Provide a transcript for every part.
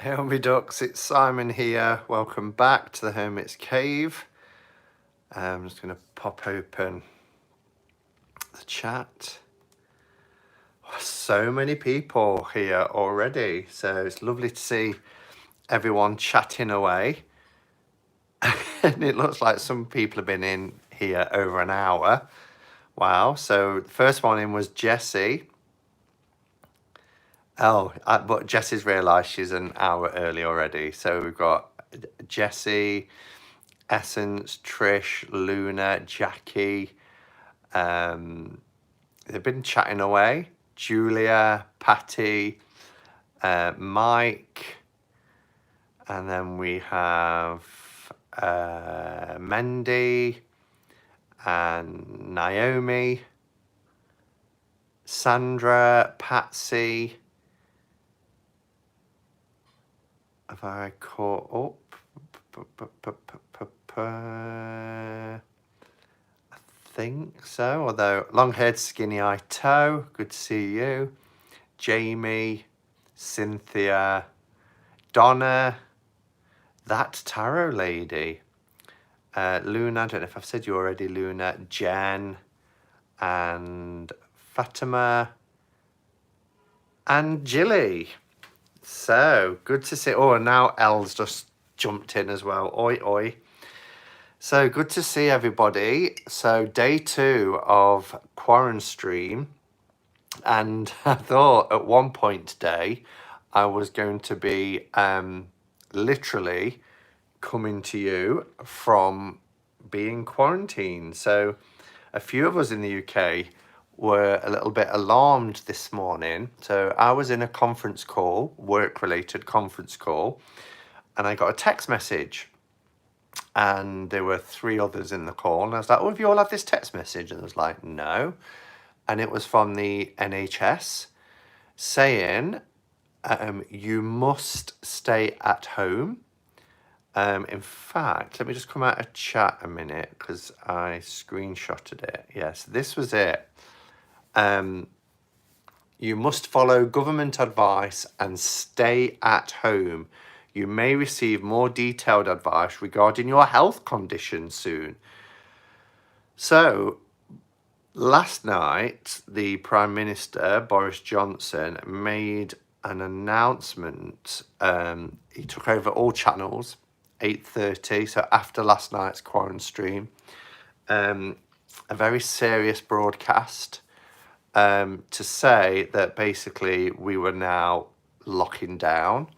Hey on me ducks, it's Simon here. Welcome back to the Hermit's Cave. I'm just going to pop open the chat. Oh, so many people here already, so it's lovely to see everyone chatting away. And it looks like some people have been in here over an hour. Wow, so the first one in was Jessie. But Jessie's realised she's an hour early already. So we've got Jessie, Essence, Trish, Luna, Jackie. They've been chatting away. Julia, Patty, Mike, and then we have Mendy and Naomi, Sandra, Patsy. Have I caught up? I think so, although long-haired skinny-eyed toe, good to see you. Jamie, Cynthia, Donna, that tarot lady, Luna, I don't know if I've said you already, Luna, Jen, and Fatima, and Jilly. So, good to see. Oh, and now Elle's just jumped in as well. Oi, oi. So, good to see everybody. So, day 2 of QuaranStream. And I thought at one point today I was going to be literally coming to you from being quarantined. So a few of us in the UK were a little bit alarmed this morning. So I was in a conference call, work-related conference call, and I got a text message. And there were 3 others in the call. And I was like, oh, have you all had this text message? And I was like, no. And it was from the NHS saying you must stay at home. In fact, let me just come out of chat a minute because I screenshotted it. Yes, this was it. You must follow government advice and stay at home. You may receive more detailed advice regarding your health condition soon. So, last night, the Prime Minister, Boris Johnson, made an announcement. He took over all channels, 8:30, so after last night's QuaranStream. A very serious broadcast to say that basically we were now locking down.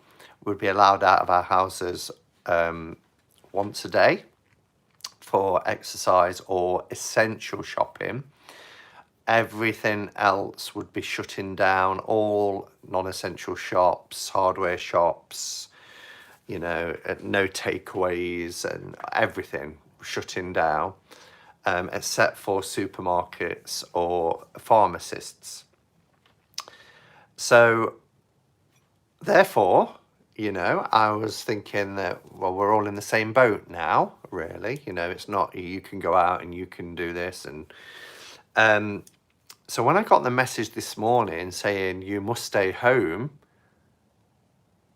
We'd be allowed out of our houses once a day for exercise or essential shopping. Everything else would be shutting down, all non-essential shops, hardware shops, you know, no takeaways and everything shutting down, except for supermarkets or pharmacists. So therefore, you know, I was thinking that, well, we're all in the same boat now, really. You know, it's not you can go out and you can do this. And so when I got the message this morning saying you must stay home,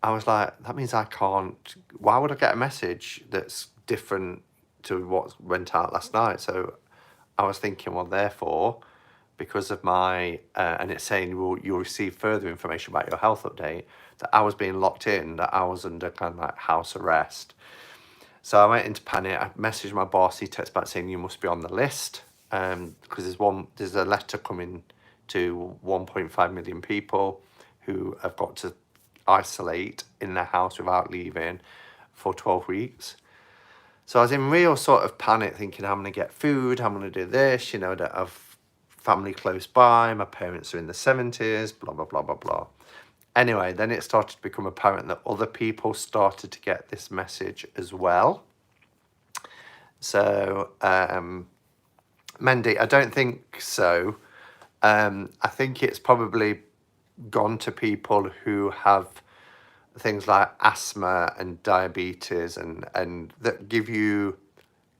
I was like, that means I can't. Why would I get a message that's different to what went out last night? So I was thinking, well, therefore, because of my, and it's saying you'll receive further information about your health update, that I was being locked in, that I was under kind of like house arrest. So I went into panic. I messaged my boss. He texted back saying you must be on the list because there's a letter coming to 1.5 million people who have got to isolate in their house without leaving for 12 weeks. So I was in real sort of panic, thinking I'm going to get food, I'm going to do this, you know, that I've family close by, my parents are in the 70s, blah, blah, blah, blah, blah. Anyway, then it started to become apparent that other people started to get this message as well. So, Mendy, I don't think so. I think it's probably gone to people who have things like asthma and diabetes and that give you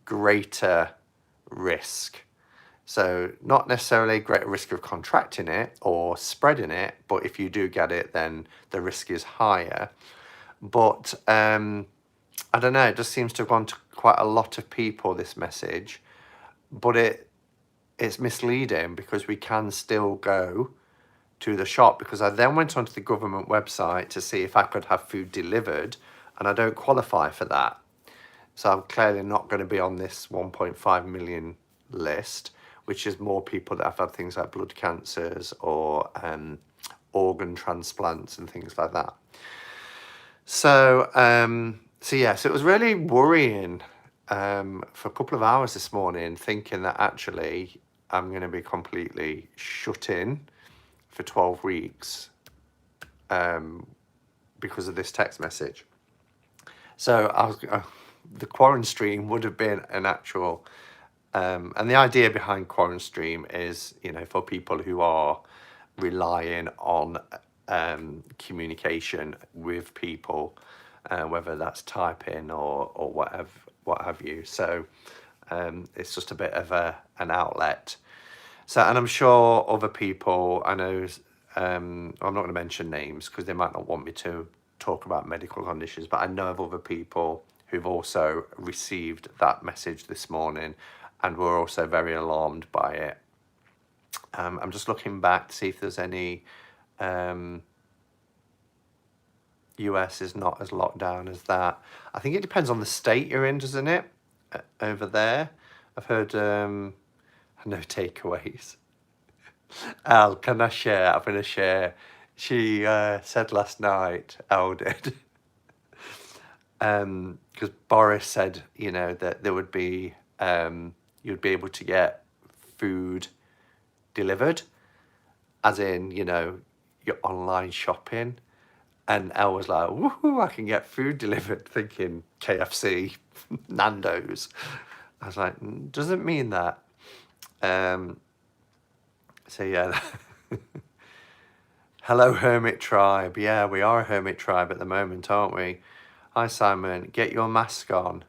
greater risk. So not necessarily greater risk of contracting it or spreading it, but if you do get it, then the risk is higher. But I don't know, it just seems to have gone to quite a lot of people, this message. But it's misleading because we can still go to the shop, because I then went onto the government website to see if I could have food delivered, and I don't qualify for that. So I'm clearly not going to be on this 1.5 million list, which is more people that have had things like blood cancers or organ transplants and things like that. So, so it was really worrying for a couple of hours this morning, thinking that actually I'm going to be completely shut in for 12 weeks because of this text message. So the QuaranStream would have been an actual, and the idea behind QuaranStream is, for people who are relying on communication with people, whether that's typing or what have you. So it's just a bit of an outlet. So, and I'm sure other people, I know, I'm not going to mention names because they might not want me to talk about medical conditions, but I know of other people who've also received that message this morning and were also very alarmed by it. I'm just looking back to see if there's any US is not as locked down as that. I think it depends on the state you're in, doesn't it? Over there, I've heard no takeaways. Al, can I share? I'm going to share. She said last night, Al did, because Boris said, that there would be, you'd be able to get food delivered, as in, your online shopping. And Elle was like, woohoo, I can get food delivered, thinking KFC, Nando's. I was like, doesn't mean that. So yeah. Hello, Hermit Tribe. Yeah, we are a Hermit Tribe at the moment, aren't we? Hi, Simon. Get your mask on.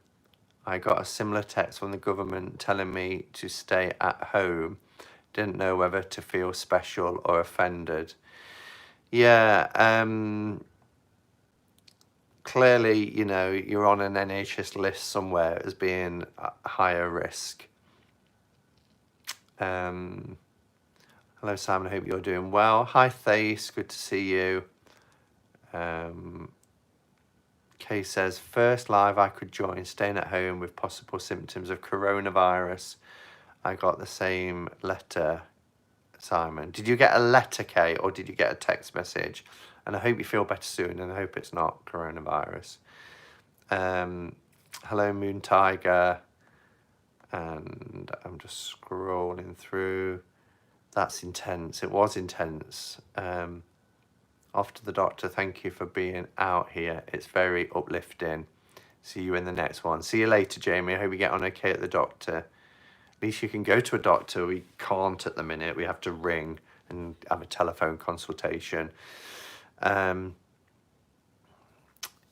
I got a similar text from the government telling me to stay at home. Didn't know whether to feel special or offended. Yeah, clearly, you're on an NHS list somewhere as being a higher risk. Hello, Simon. I hope you're doing well. Hi, Thace. Good to see you. Kay says, first live I could join, staying at home with possible symptoms of coronavirus. I got the same letter, Simon. Did you get a letter, Kay, or did you get a text message? And I hope you feel better soon, and I hope it's not coronavirus. Hello, Moon Tiger. And I'm just scrolling through. That's intense. It was intense. Off to the doctor. Thank you for being out here. It's very uplifting. See you in the next one. See you later, Jamie. I hope you get on okay at the doctor. At least you can go to a doctor. We can't at the minute. We have to ring and have a telephone consultation.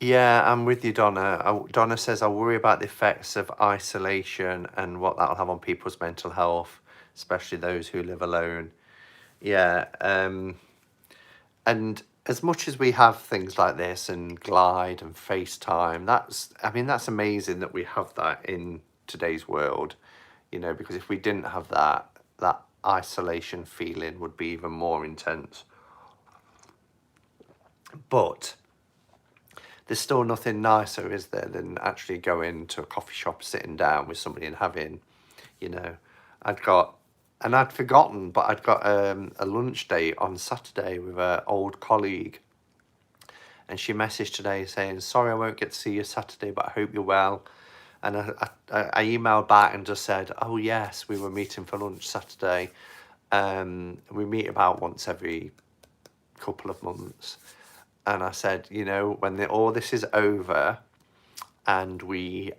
Yeah, I'm with you, Donna. Donna says, I worry about the effects of isolation and what that'll have on people's mental health, especially those who live alone. Yeah, and as much as we have things like this and Glide and FaceTime, that's amazing that we have that in today's world, because if we didn't have that, that isolation feeling would be even more intense. But there's still nothing nicer, is there, than actually going to a coffee shop, sitting down with somebody and having, I'd forgotten, but I'd got a lunch date on Saturday with an old colleague. And she messaged today saying, sorry, I won't get to see you Saturday, but I hope you're well. And I emailed back and just said, oh, yes, we were meeting for lunch Saturday. We meet about once every couple of months. And I said, when all this is over and we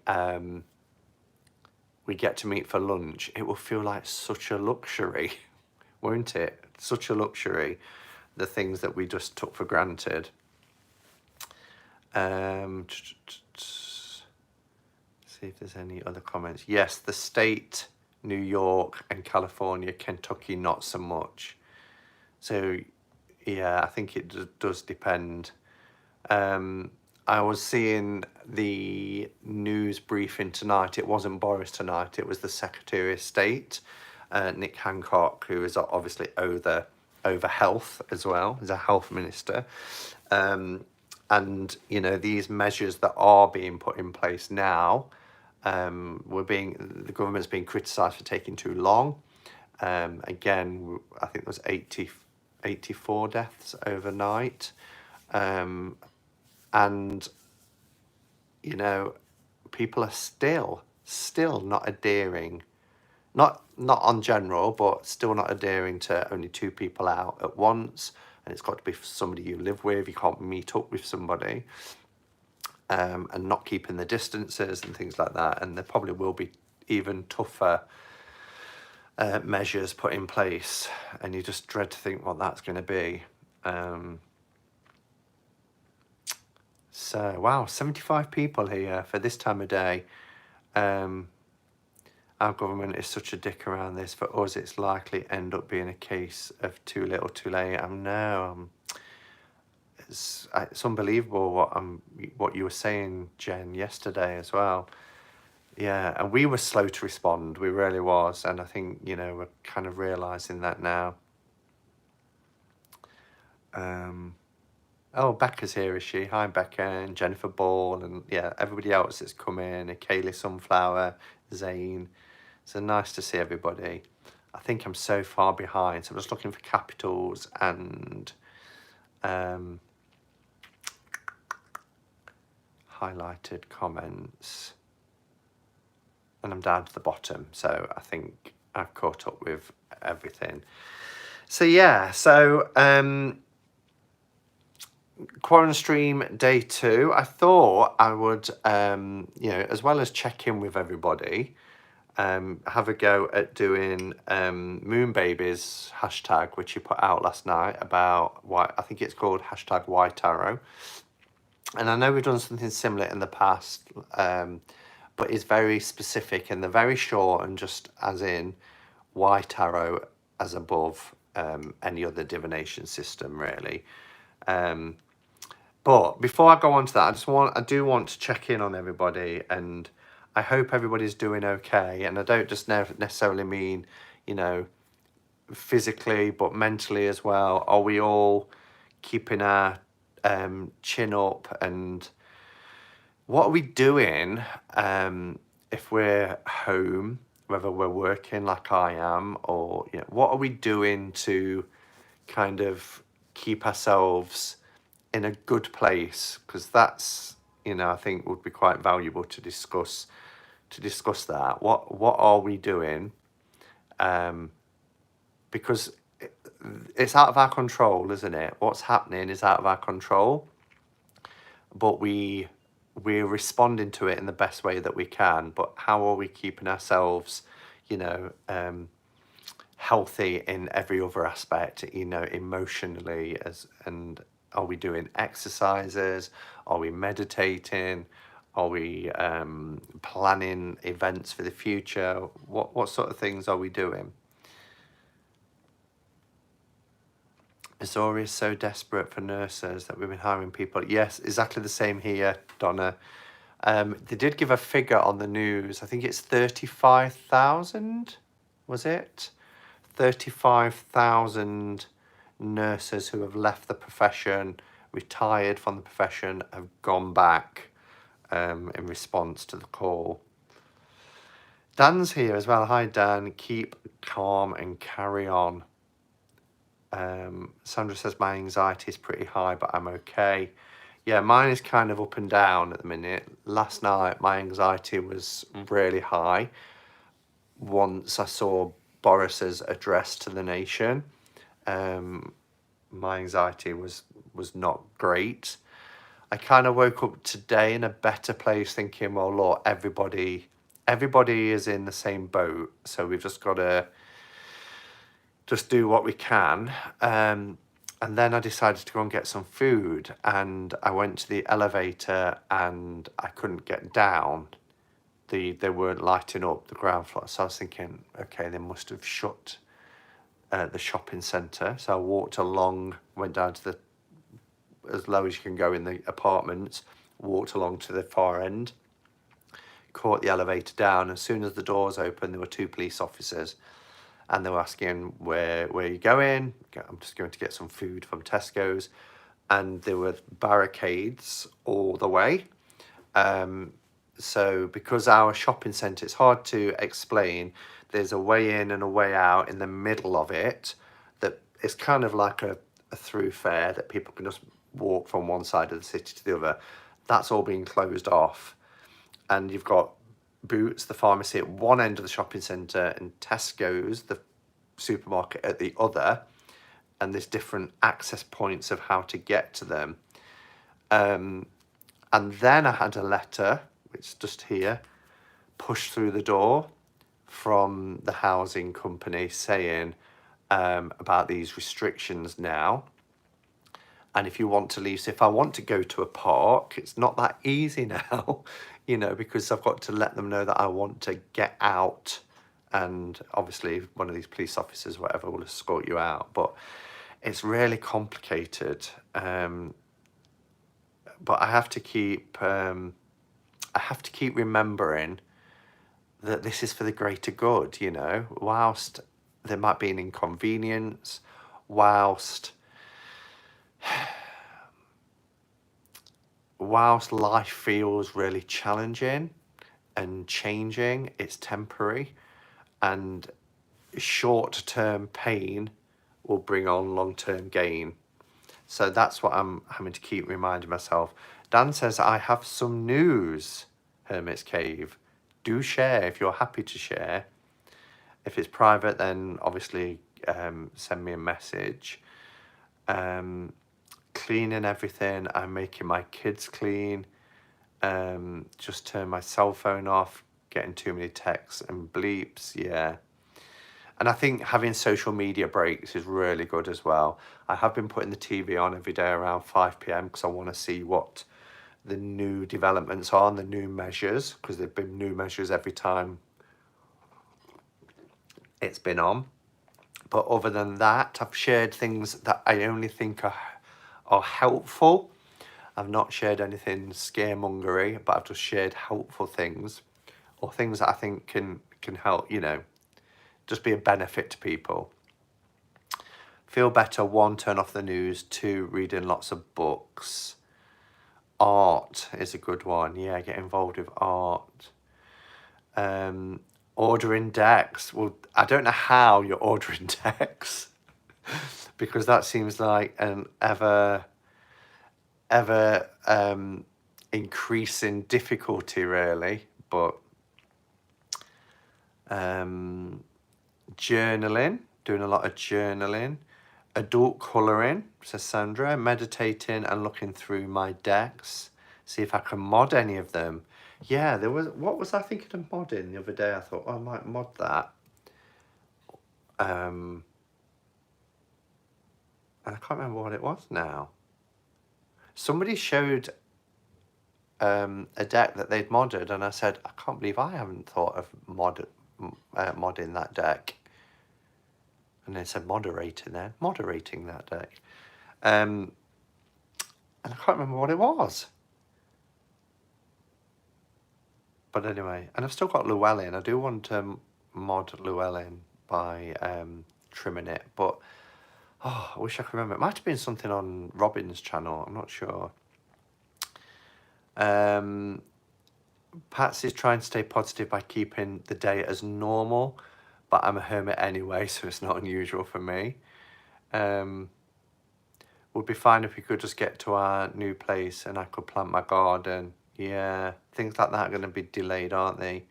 get to meet for lunch, it will feel like such a luxury, won't it? Such a luxury, the things that we just took for granted. See if there's any other comments. Yes, the state, New York and California, Kentucky, not so much. So, yeah, I think it does depend. I was seeing the news briefing tonight. It wasn't Boris tonight. It was the Secretary of State, Nick Hancock, who is obviously over health as well. He's a health minister. And, you know, these measures that are being put in place now, the government's being criticised for taking too long. Again, I think there was 84 deaths overnight. And, you know, people are still not adhering, not on general, but still not adhering to only 2 people out at once. And it's got to be somebody you live with. You can't meet up with somebody, and not keeping the distances and things like that. And there probably will be even tougher measures put in place. And you just dread to think what that's going to be. So, wow, 75 people here for this time of day. Our government is such a dick around this. For us, it's likely end up being a case of too little, too late. I know. It's unbelievable what you were saying, Jen, yesterday as well. Yeah, and we were slow to respond. We really was. And I think, you know, we're kind of realising that now. Oh, Becca's here, is she? Hi, Becca, and Jennifer Ball, and yeah, everybody else that's come in, and Kaylee Sunflower, Zane. So nice to see everybody. I think I'm so far behind, so I'm just looking for capitals and highlighted comments. And I'm down to the bottom, so I think I've caught up with everything. So yeah, so QuaranStream day 2. I thought I would, you know, as well as check in with everybody, have a go at doing Moon Babies hashtag, which you put out last night about why I think it's called hashtag White Arrow. And I know we've done something similar in the past, but it's very specific and they're very short and just as in White Arrow as above any other divination system, really. But before I go on to that, I do want to check in on everybody, and I hope everybody's doing okay. And I don't just necessarily mean, you know, physically, but mentally as well. Are we all keeping our chin up? And what are we doing if we're home, whether we're working like I am, or, you know, what are we doing to kind of keep ourselves in a good place? Because that's, you know, I think would be quite valuable to discuss that. What are we doing? Because it's out of our control, isn't it? What's happening is out of our control, but we're responding to it in the best way that we can. But how are we keeping ourselves, you know, healthy in every other aspect, you know, emotionally, and are we doing exercises? Are we meditating? Are we planning events for the future? What sort of things are we doing? Missouri is so desperate for nurses that we've been hiring people. Yes, exactly the same here, Donna. They did give a figure on the news. I think it's 35,000, was it? 35,000 nurses who have left the profession, retired from the profession, have gone back in response to the call. Dan's here as well. Hi, Dan. Keep calm and carry on. Sandra says my anxiety is pretty high, but I'm okay. Yeah, mine is kind of up and down at the minute. Last night, my anxiety was really high. Once I saw Boris's address to the nation, my anxiety was not great. I kind of woke up today in a better place, thinking, well, look, everybody is in the same boat, so we've just got to just do what we can. And then I decided to go and get some food, and I went to the elevator and I couldn't get down. They weren't lighting up the ground floor, so I was thinking, okay, they must have shut the shopping centre. So I walked along, went down to as low as you can go in the apartments, walked along to the far end, caught the elevator down. As soon as the doors opened, there were 2 police officers, and they were asking, where are you going? I'm just going to get some food from Tesco's. And there were barricades all the way. So because our shopping centre, it's hard to explain, there's a way in and a way out in the middle of it that it's kind of like a thoroughfare that people can just walk from one side of the city to the other. That's all being closed off. And you've got Boots, the pharmacy, at one end of the shopping centre, and Tesco's, the supermarket, at the other. And there's different access points of how to get to them. And then I had a letter, which is just here, pushed through the door from the housing company saying about these restrictions now. And if you want to leave, so if I want to go to a park, it's not that easy now, because I've got to let them know that I want to get out. And obviously one of these police officers, whatever, will escort you out. But it's really complicated. But I have to keep remembering that this is for the greater good, whilst there might be an inconvenience, whilst life feels really challenging and changing, it's temporary, and short-term pain will bring on long-term gain. So that's what I'm having to keep reminding myself. Dan says, I have some news, Hermit's Cave. Do share if you're happy to share. If it's private, then obviously send me a message. Cleaning everything. I'm making my kids clean. Just turn my cell phone off. Getting too many texts and bleeps. Yeah. And I think having social media breaks is really good as well. I have been putting the TV on every day around 5 p.m. because I want to see what the new developments are and the new measures, because there've been new measures every time it's been on. But other than that, I've shared things that I only think are helpful. I've not shared anything scaremongery, but I've just shared helpful things, or things that I think can help, just be a benefit to people. Feel better, 1, turn off the news, 2, reading lots of books. Art is a good one. Yeah, get involved with art. Ordering decks. Well, I don't know how you're ordering decks because that seems like an ever increasing difficulty, really. But journaling, doing a lot of journaling. Adult colouring, says Sandra. Meditating and looking through my decks. See if I can mod any of them. Yeah, what was I thinking of modding the other day? I thought, I might mod that. And I can't remember what it was now. Somebody showed a deck that they'd modded, and I said, I can't believe I haven't thought of modding that deck. And they said moderating that deck. And I can't remember what it was. But anyway, and I've still got Llewellyn. I do want to mod Llewellyn by trimming it, but I wish I could remember. It might have been something on Robin's channel. I'm not sure. Patsy's trying to stay positive by keeping the day as normal, but I'm a hermit anyway, so it's not unusual for me. Would be fine if we could just get to our new place and I could plant my garden. Yeah, things like that are going to be delayed, aren't they?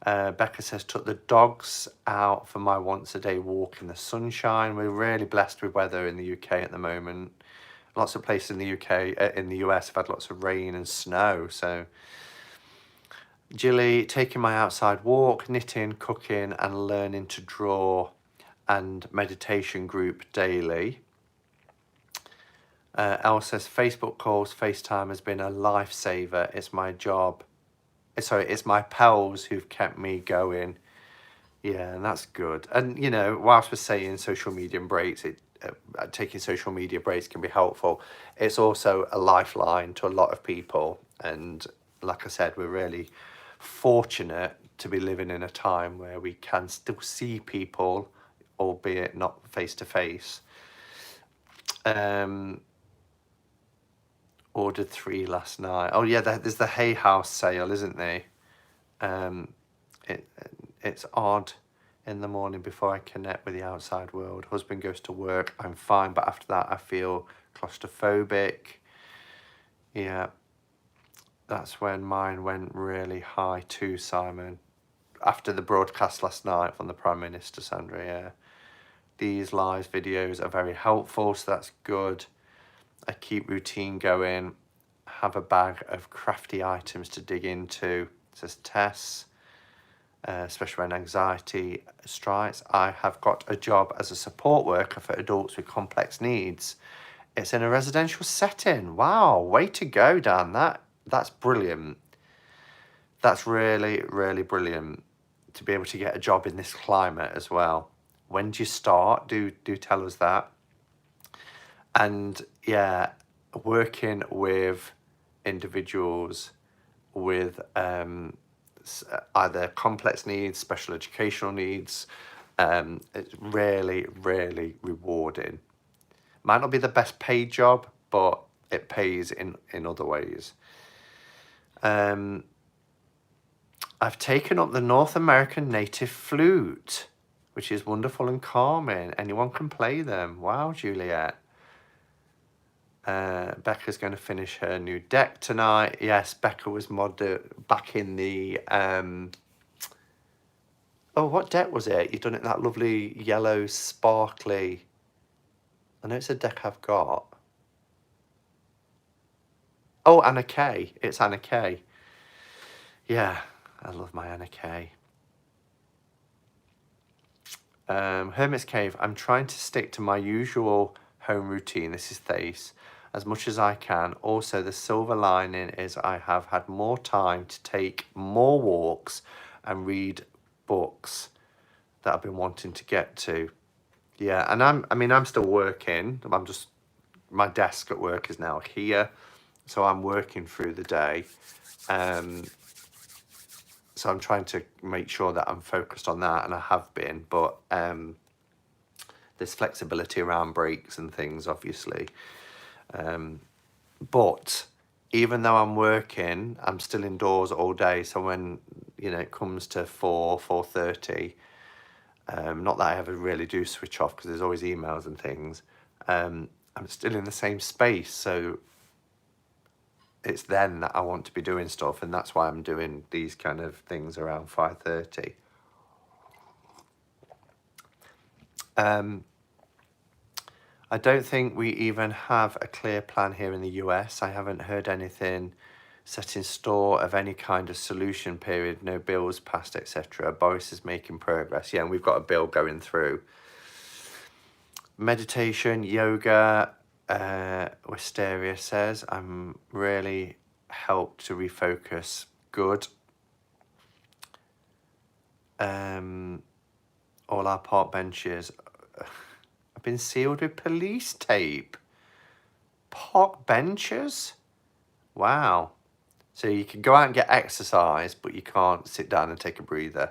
Becca says, took the dogs out for my once a day walk in the sunshine. We're really blessed with weather in the UK at the moment. Lots of places in the in the US have had lots of rain and snow. So, Jilly, taking my outside walk, knitting, cooking and learning to draw, and meditation group daily. Elle says, Facebook calls, FaceTime has been a lifesaver. It's my job. It's my pals who've kept me going. Yeah, and that's good. And, whilst we're saying social media breaks, taking social media breaks can be helpful. It's also a lifeline to a lot of people. And like I said, we're really fortunate to be living in a time where we can still see people, albeit not face to face. Ordered 3 last night. Oh yeah, there's the Hay House sale, isn't there? It's odd in the morning before I connect with the outside world. Husband goes to work, I'm fine, but after that I feel claustrophobic. Yeah, that's when mine went really high too, Simon. After the broadcast last night from the Prime Minister, Sandra, yeah. These live videos are very helpful, so that's good. I keep routine going, have a bag of crafty items to dig into, says Tess. Especially when anxiety strikes. I have got a job as a support worker for adults with complex needs. It's in a residential setting. Wow, way to go, Dan. That's brilliant. That's really, really brilliant to be able to get a job in this climate as well. When do you start? Do tell us that. And yeah, working with individuals with either complex needs, special educational needs, it's really, really rewarding. Might not be the best paid job, but it pays in other ways. I've taken up the North American native flute, which is wonderful and calming. Anyone can play them. Wow, Juliet. Becca's going to finish her new deck tonight. Yes, Becca was back in the... oh, what deck was it? You've done it in that lovely yellow, sparkly... I know it's a deck I've got. Oh, Anna Kay. It's Anna Kay. Yeah, I love my Anna Kay. Hermit's Cave. I'm trying to stick to my usual home routine. This is Thace. As much as I can. Also, the silver lining is I have had more time to take more walks and read books that I've been wanting to get to. Yeah, and I'm still working. My desk at work is now here, so I'm working through the day. So I'm trying to make sure that I'm focused on that, and I have been, but there's flexibility around breaks and things, obviously. But even though I'm working, I'm still indoors all day. So when it comes to 4:30, not that I ever really do switch off because there's always emails and things. I'm still in the same space, so it's then that I want to be doing stuff, and that's why I'm doing these kind of things around 5:30. I don't think we even have a clear plan here in the US. I haven't heard anything set in store of any kind of solution period, no bills passed, etc. Boris is making progress. Yeah, and we've got a bill going through. Meditation, yoga, Wisteria says, I'm really helped to refocus. Good. All our park benches have been sealed with police tape. Park benches? Wow. So you can go out and get exercise, but you can't sit down and take a breather.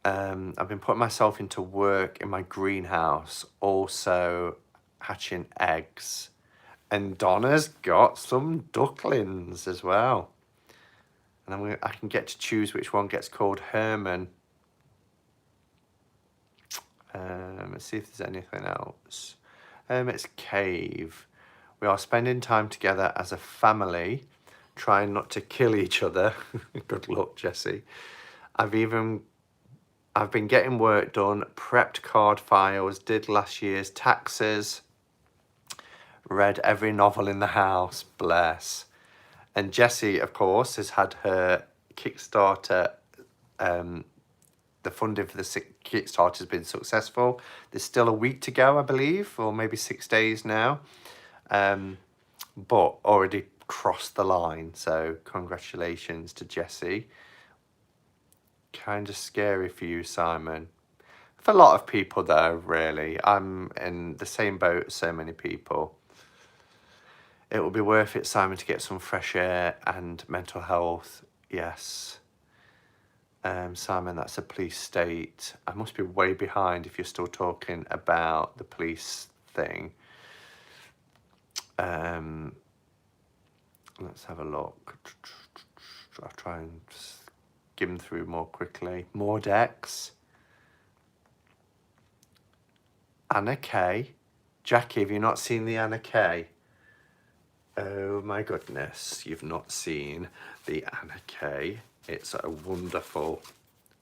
I've been putting myself into work in my greenhouse, also hatching eggs. And Donna's got some ducklings as well. And I can get to choose which one gets called Herman. Let's see if there's anything else. It's Cave. We are spending time together as a family, trying not to kill each other. Good luck, Jessie. I've been getting work done, prepped card files, did last year's taxes, read every novel in the house, bless. And Jessie, of course, has had her Kickstarter, the funding for the Kickstarter has been successful. There's still a week to go, I believe, or maybe 6 days now, but already crossed the line. So congratulations to Jessie. Kind of scary for you, Simon. For a lot of people, though, really, I'm in the same boat as so many people. It will be worth it, Simon, to get some fresh air and mental health. Yes. Simon, that's a police state. I must be way behind if you're still talking about the police thing. Let's have a look. I'll try and skim through more quickly. More decks. Anna K. Jackie, have you not seen the Anna K? Oh my goodness, you've not seen the Anna K. It's a wonderful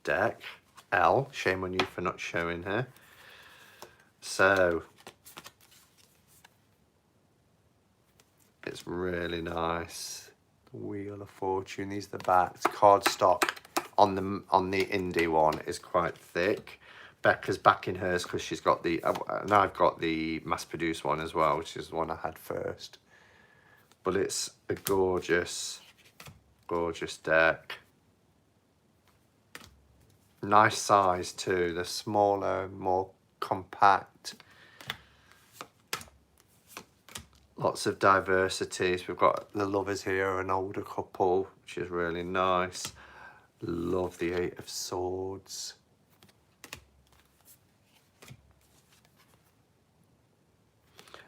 deck. L, shame on you for not showing her. So, it's really nice. The Wheel of Fortune, these are the backs. Cardstock on the indie one is quite thick. Becca's backing hers because she's got the, and I've got the mass-produced one as well, which is the one I had first. But it's a gorgeous, gorgeous deck. Nice size too. They're smaller, more compact. Lots of diversities. We've got the lovers here, an older couple, which is really nice. Love the 8 of Swords.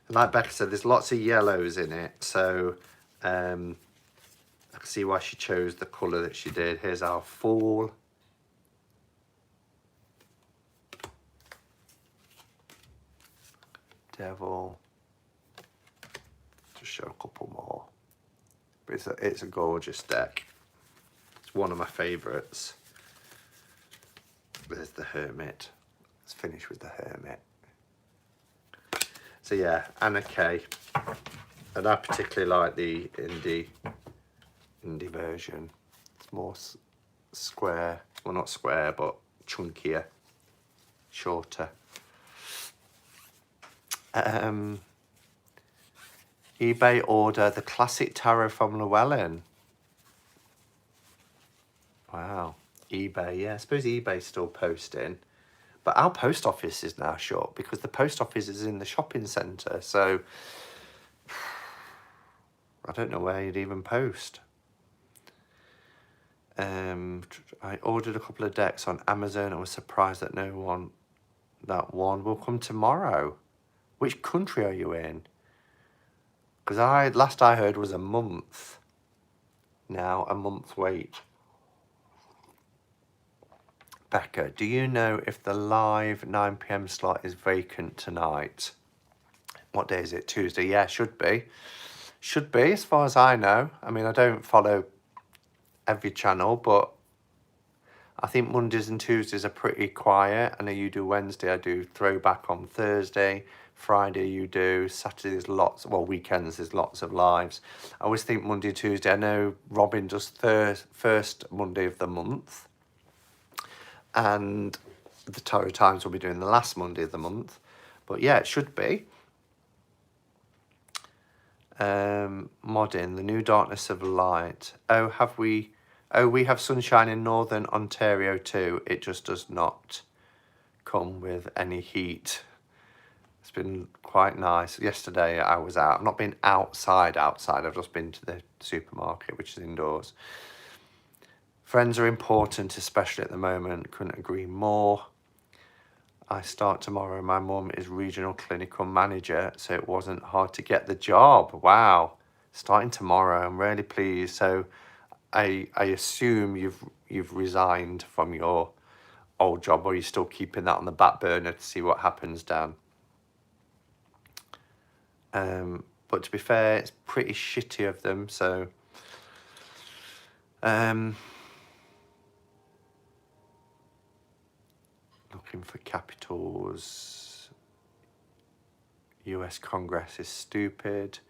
And like Becca said, there's lots of yellows in it, so I can see why she chose the colour that she did. Here's our Fool. Devil. Just show a couple more. But it's a gorgeous deck. It's one of my favourites. There's the Hermit. Let's finish with the Hermit. So yeah, Anna K. And I particularly like the indie version. It's more square. Well, not square, but chunkier, shorter. eBay order the classic tarot from Llewellyn. Wow, eBay, yeah, I suppose eBay's still posting. But our post office is now shut because the post office is in the shopping centre. So I don't know where you'd even post. I ordered a couple of decks on Amazon. I was surprised that that one will come tomorrow. Which country are you in? Because last I heard was a month. Now a month wait. Becca, do you know if the live 9 PM slot is vacant tonight? What day is it? Tuesday? Yeah, should be. Should be, as far as I know. I mean, I don't follow every channel, but I think Mondays and Tuesdays are pretty quiet. I know you do Wednesday, I do Throwback on Thursday. Friday you do. Saturdays lots, well, weekends there's lots of lives. I always think Monday, Tuesday. I know Robin does first Monday of the month. And the Tarot Times will be doing the last Monday of the month. But yeah, it should be. Modding, the new darkness of light. Oh, we have sunshine in northern Ontario too. It just does not come with any heat. It's been quite nice. Yesterday I was out. I've not been outside. I've just been to the supermarket, which is indoors. Friends are important, especially at the moment. Couldn't agree more. I start tomorrow. My mum is regional clinical manager, so it wasn't hard to get the job. Wow. Starting tomorrow. I'm really pleased. So I assume you've resigned from your old job, or you're still keeping that on the back burner to see what happens, Dan. But to be fair, it's pretty shitty of them, so looking for capitals. US Congress is stupid.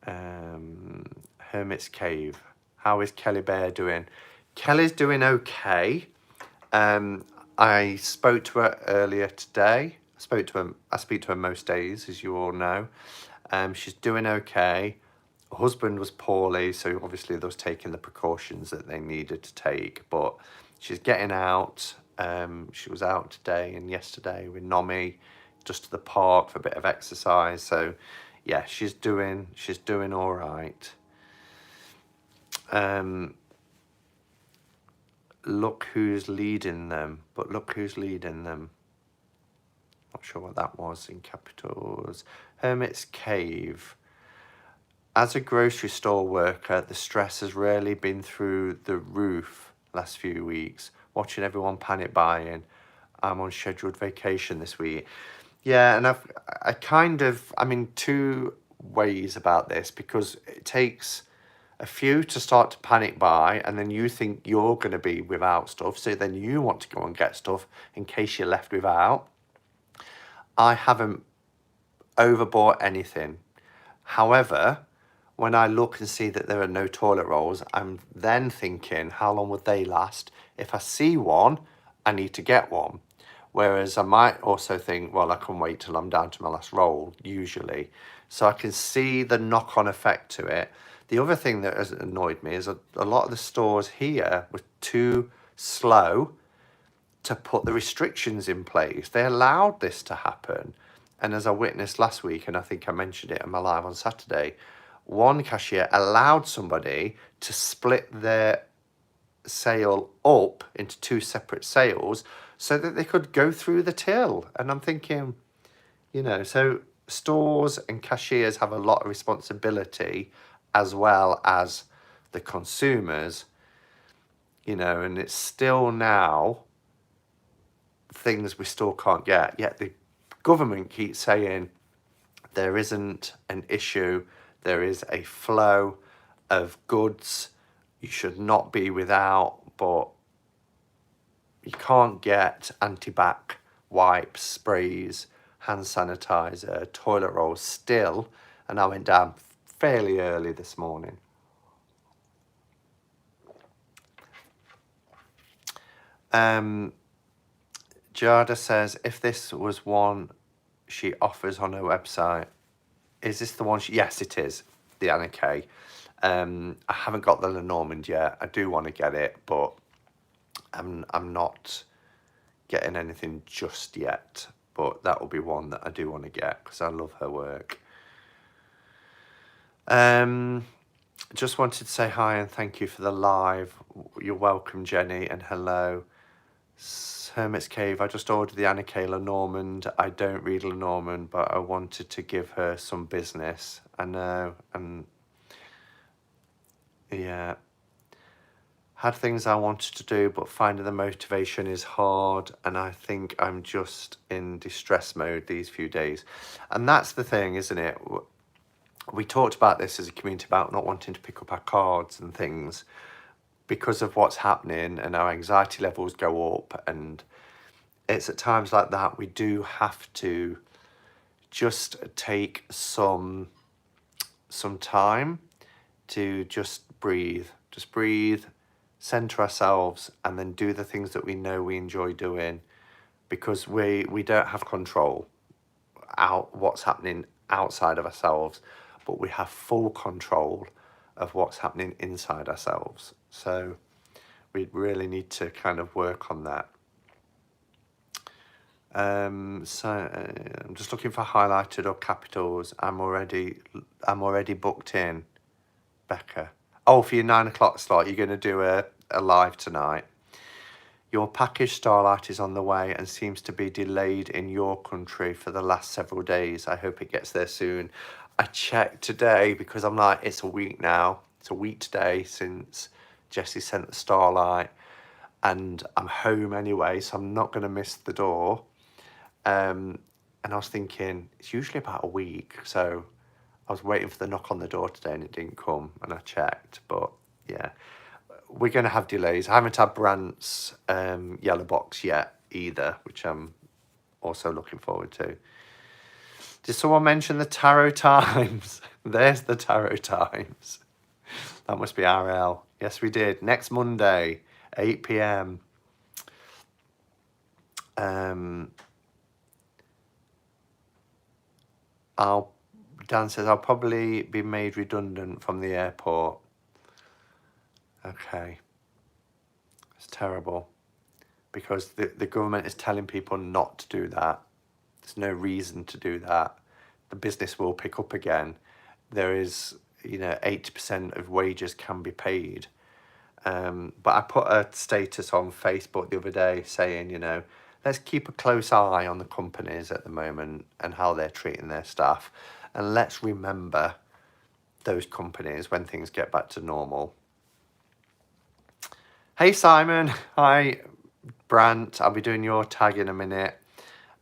Hermit's Cave. How is Kelly Bear doing? Kelly's doing okay. I spoke to her earlier today. I speak to her most days, as you all know. She's doing okay. Her husband was poorly, so obviously they was taking the precautions that they needed to take, but she's getting out. She was out today and yesterday with Nomi, just to the park for a bit of exercise. So yeah, she's doing all right. Look who's leading them, but look who's leading them. Not sure what that was in capitals. Hermit's Cave. As a grocery store worker, the stress has really been through the roof last few weeks, watching everyone panic buying. I'm on scheduled vacation this week. Yeah, and I mean, two ways about this, because it takes a few to start to panic buy, and then you think you're going to be without stuff, so then you want to go and get stuff in case you're left without. I haven't overbought anything. However, when I look and see that there are no toilet rolls, I'm then thinking, how long would they last? If I see one, I need to get one. Whereas I might also think, well, I can wait till I'm down to my last roll, usually. So I can see the knock-on effect to it. The other thing that has annoyed me is a lot of the stores here were too slow to put the restrictions in place. They allowed this to happen. And as I witnessed last week, and I think I mentioned it in my live on Saturday, one cashier allowed somebody to split their sale up into two separate sales so that they could go through the till. And I'm thinking, you know, so stores and cashiers have a lot of responsibility, as well as the consumers, you know, and it's still now things we still can't get. Yet the government keeps saying there isn't an issue, there is a flow of goods, you should not be without, but you can't get antibac wipes, sprays, hand sanitizer, toilet rolls still. And I went down fairly early this morning. Jada says, if this was one she offers on her website, is this the one yes, it is, the Anna K. I haven't got the Lenormand yet. I do want to get it, but I'm not getting anything just yet. But that will be one that I do want to get because I love her work. Just wanted to say hi and thank you for the live. You're welcome, Jenny, and hello. Hermit's Cave, I just ordered the Anna K. Lenormand. I don't read Lenormand, but I wanted to give her some business. I know, and yeah. Had things I wanted to do, but finding the motivation is hard, and I think I'm just in distress mode these few days. And that's the thing, isn't it? We talked about this as a community about not wanting to pick up our cards and things because of what's happening, and our anxiety levels go up, and it's at times like that we do have to just take some time to just breathe, center ourselves, and then do the things that we know we enjoy doing, because we don't have control out what's happening outside of ourselves, but we have full control of what's happening inside ourselves. So we really need to kind of work on that. I'm just looking for highlighted or capitals. I'm already booked in, Becca. Oh, for your 9 o'clock slot, you're going to do a live tonight. Your package Starlight is on the way and seems to be delayed in your country for the last several days. I hope it gets there soon. I checked today because I'm like, it's a week now. It's a week today since Jessie sent the Starlight, and I'm home anyway, so I'm not going to miss the door. And I was thinking, it's usually about a week, so I was waiting for the knock on the door today and it didn't come, and I checked, but yeah, we're going to have delays. I haven't had Brant's yellow box yet either, which I'm also looking forward to. Did someone mention the Tarot Times? There's the Tarot Times. That must be RL. Yes, we did. Next Monday, 8 p.m. Dan says, I'll probably be made redundant from the airport. Okay. It's terrible. because the government is telling people not to do that. There's no reason to do that. The business will pick up again. There is, 80% of wages can be paid. But I put a status on Facebook the other day saying, let's keep a close eye on the companies at the moment and how they're treating their staff. And let's remember those companies when things get back to normal. Hey, Simon. Hi, Brant. I'll be doing your tag in a minute.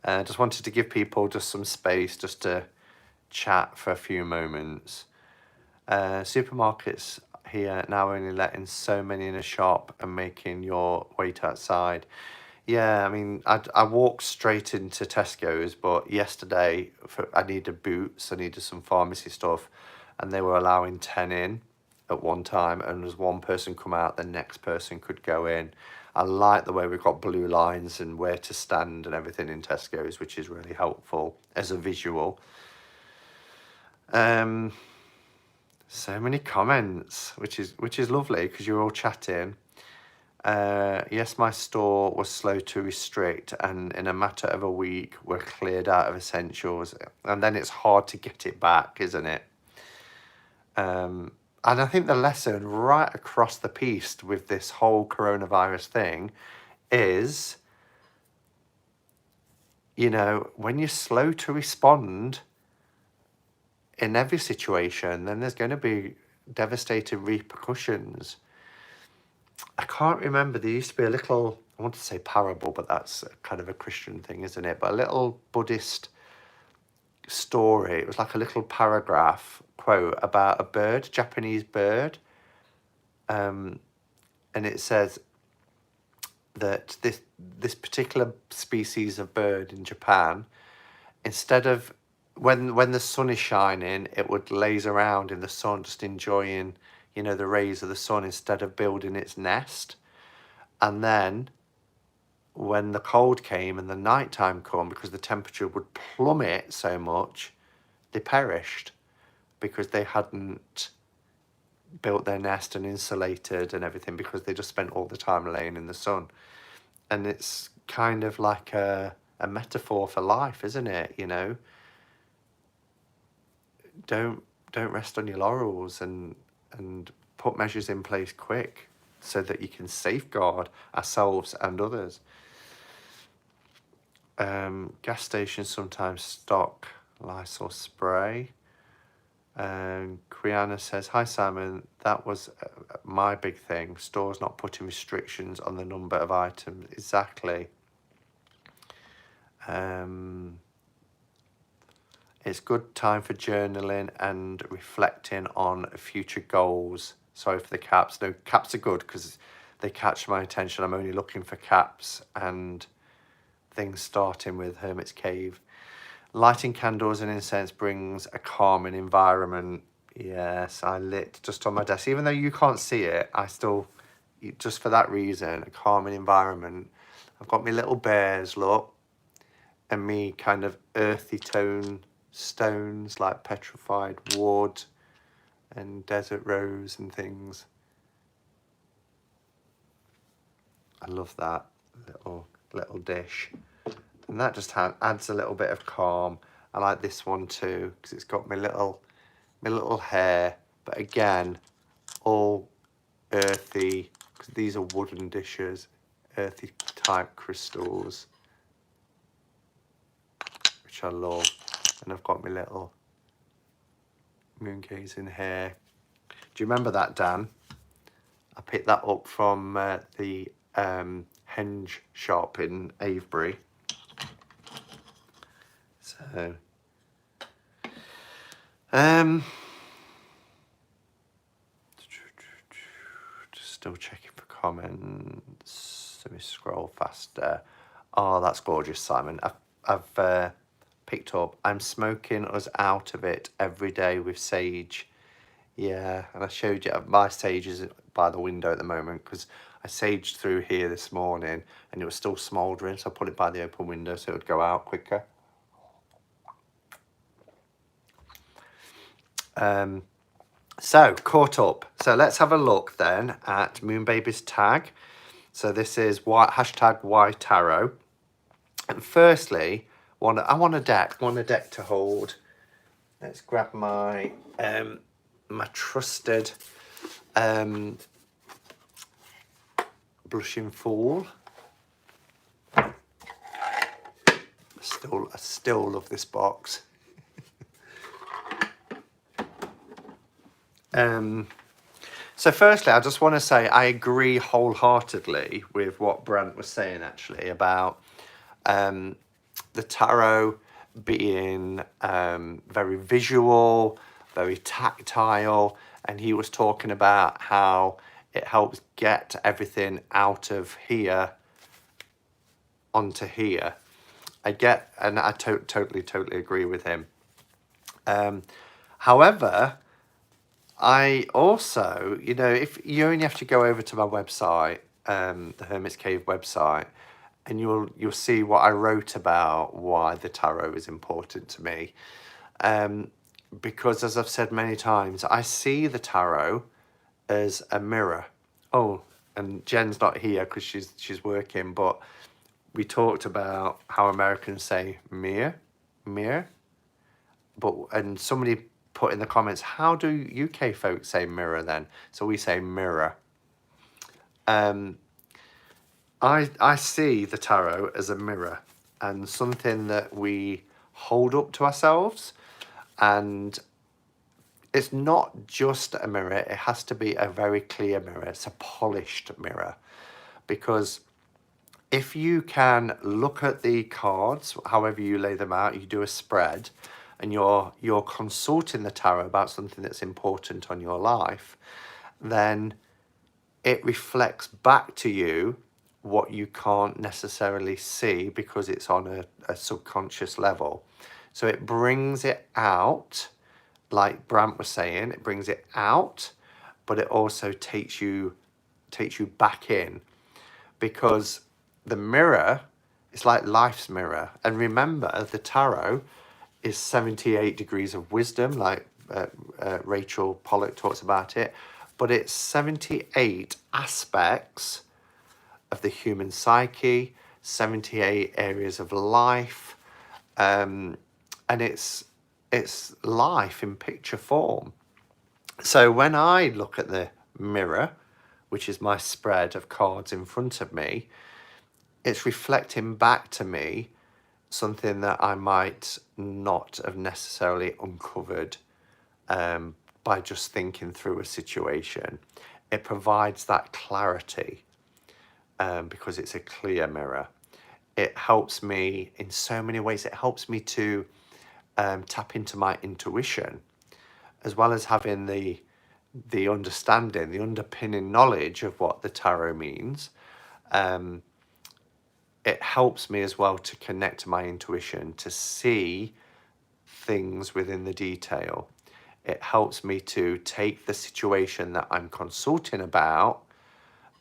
Just wanted to give people just some space just to chat for a few moments. Supermarkets here now only letting so many in a shop and making your wait outside. Yeah, I mean, I walked straight into Tesco's, but yesterday I needed boots, I needed some pharmacy stuff, and they were allowing 10 in at one time, and as one person come out, the next person could go in. I like the way we've got blue lines and where to stand and everything in Tesco's, which is really helpful as a visual. So many comments, which is lovely because you're all chatting. Yes, my store was slow to restrict, and in a matter of a week we're cleared out of essentials, and then it's hard to get it back, isn't it? And I think the lesson right across the piece with this whole coronavirus thing is, when you're slow to respond in every situation, then there's going to be devastating repercussions. I can't remember, there used to be a little, I want to say parable, but that's kind of a Christian thing, isn't it? But a little Buddhist story. It was like a little paragraph quote about a bird, Japanese bird. And it says that this particular species of bird in Japan, instead of when the sun is shining, it would laze around in the sun just enjoying, the rays of the sun instead of building its nest. And then when the cold came and the nighttime come, because the temperature would plummet so much, they perished because they hadn't built their nest and insulated and everything, because they just spent all the time laying in the sun. And it's kind of like a metaphor for life, isn't it? Don't rest on your laurels, and put measures in place quick so that you can safeguard ourselves and others. Gas stations sometimes stock Lysol spray. Kriana says, hi Simon, that was my big thing. Stores not putting restrictions on the number of items. Exactly. It's good time for journaling and reflecting on future goals. Sorry for the caps. No, caps are good because they catch my attention. I'm only looking for caps and things starting with Hermit's Cave. Lighting candles and incense brings a calming environment. Yes, I lit just on my desk. Even though you can't see it, I still, just for that reason, a calming environment. I've got my little bears, look, and me kind of earthy tone stones like petrified wood and desert rose and things. I love that little dish. And that just adds a little bit of calm. I like this one too because it's got my little hair, but again, all earthy, because these are wooden dishes, earthy type crystals, which I love. And I've got my little moon gazing hair. Do you remember that, Dan? I picked that up from the Henge shop in Avebury. So, just still checking for comments. Let me scroll faster. Oh, that's gorgeous, Simon. I've picked up. I'm smoking us out of it every day with sage. Yeah, and I showed you my sage is by the window at the moment because I saged through here this morning and it was still smouldering, so I put it by the open window so it would go out quicker. So caught up. So let's have a look then at Moonbaby's tag. So this is #Why Tarot. And firstly, I want a deck to hold. Let's grab my my trusted Blushing Fool. I still love this box. So firstly, I just want to say I agree wholeheartedly with what Brant was saying actually about the tarot being very visual, very tactile, and he was talking about how it helps get everything out of here onto here. I totally agree with him. However, I also, if you only have to go over to my website, the Hermit's Cave website, and you'll see what I wrote about why the tarot is important to me. Because as I've said many times, I see the tarot as a mirror. Oh, and Jen's not here because she's working, but we talked about how Americans say mirror, and somebody put in the comments, how do UK folks say mirror then? So we say mirror. I see the tarot as a mirror and something that we hold up to ourselves, and it's not just a mirror, it has to be a very clear mirror. It's a polished mirror, because if you can look at the cards, however you lay them out, you do a spread, and you're consulting the tarot about something that's important on your life, then it reflects back to you what you can't necessarily see because it's on a subconscious level. So it brings it out, like Brant was saying, it brings it out, but it also takes you back in, because the mirror is like life's mirror. And remember, the tarot is 78 degrees of wisdom, like Rachel Pollack talks about it, but it's 78 aspects of the human psyche, 78 areas of life, and it's life in picture form. So when I look at the mirror, which is my spread of cards in front of me, it's reflecting back to me something that I might not have necessarily uncovered by just thinking through a situation. It provides that clarity because it's a clear mirror. It helps me in so many ways. It helps me to tap into my intuition, as well as having the understanding, the underpinning knowledge of what the tarot means. It helps me as well to connect to my intuition, to see things within the detail. It helps me to take the situation that I'm consulting about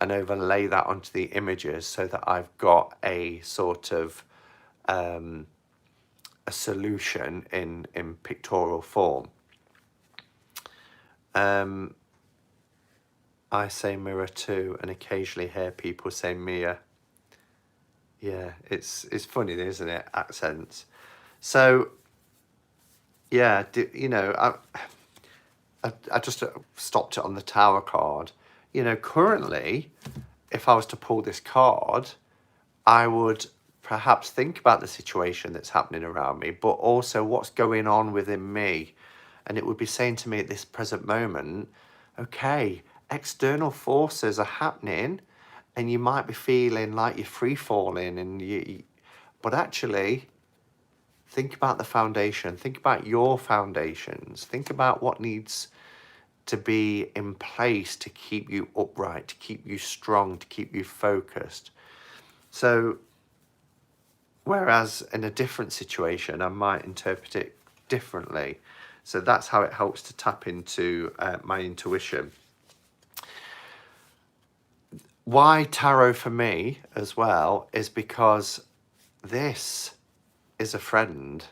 and overlay that onto the images so that I've got a sort of a solution in pictorial form. I say mirror too, and occasionally hear people say Mia. Yeah, it's funny, isn't it? Accents. So, yeah, I just stopped it on the Tower card. Currently, if I was to pull this card, I would perhaps think about the situation that's happening around me, but also what's going on within me. And it would be saying to me at this present moment, okay, external forces are happening, and you might be feeling like you're free falling, but actually think about the foundation, think about your foundations, think about what needs to be in place to keep you upright, to keep you strong, to keep you focused. So whereas in a different situation, I might interpret it differently. So that's how it helps to tap into my intuition. Why tarot for me as well is because this is a friend.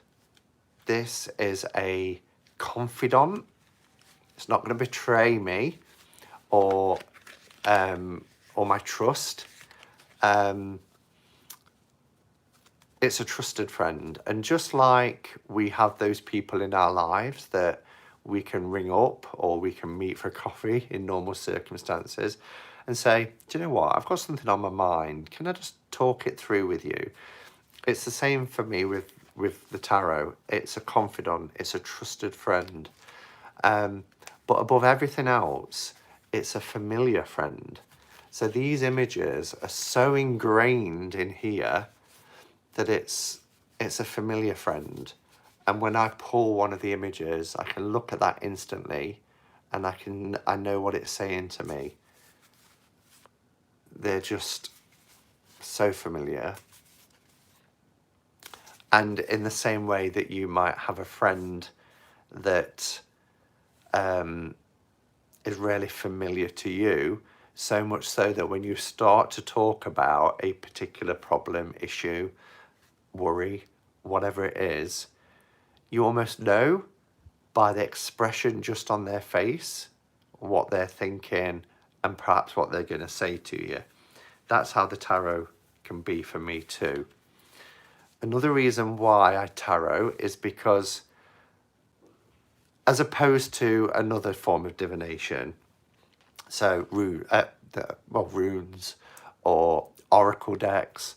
This is a confidant. It's not going to betray me or my trust. Um, it's a trusted friend. And just like we have those people in our lives that we can ring up or we can meet for coffee in normal circumstances and say, do you know what, I've got something on my mind. Can I just talk it through with you? It's the same for me with the tarot. It's a confidant. It's a trusted friend. But above everything else, it's a familiar friend. So these images are so ingrained in here that it's a familiar friend. And when I pull one of the images, I can look at that instantly and I know what it's saying to me. They're just so familiar. And in the same way that you might have a friend that is really familiar to you, so much so that when you start to talk about a particular problem, issue, worry, whatever it is, you almost know by the expression just on their face what they're thinking and perhaps what they're going to say to you. That's how the tarot can be for me too. Another reason why I tarot is because, as opposed to another form of divination, so runes or oracle decks,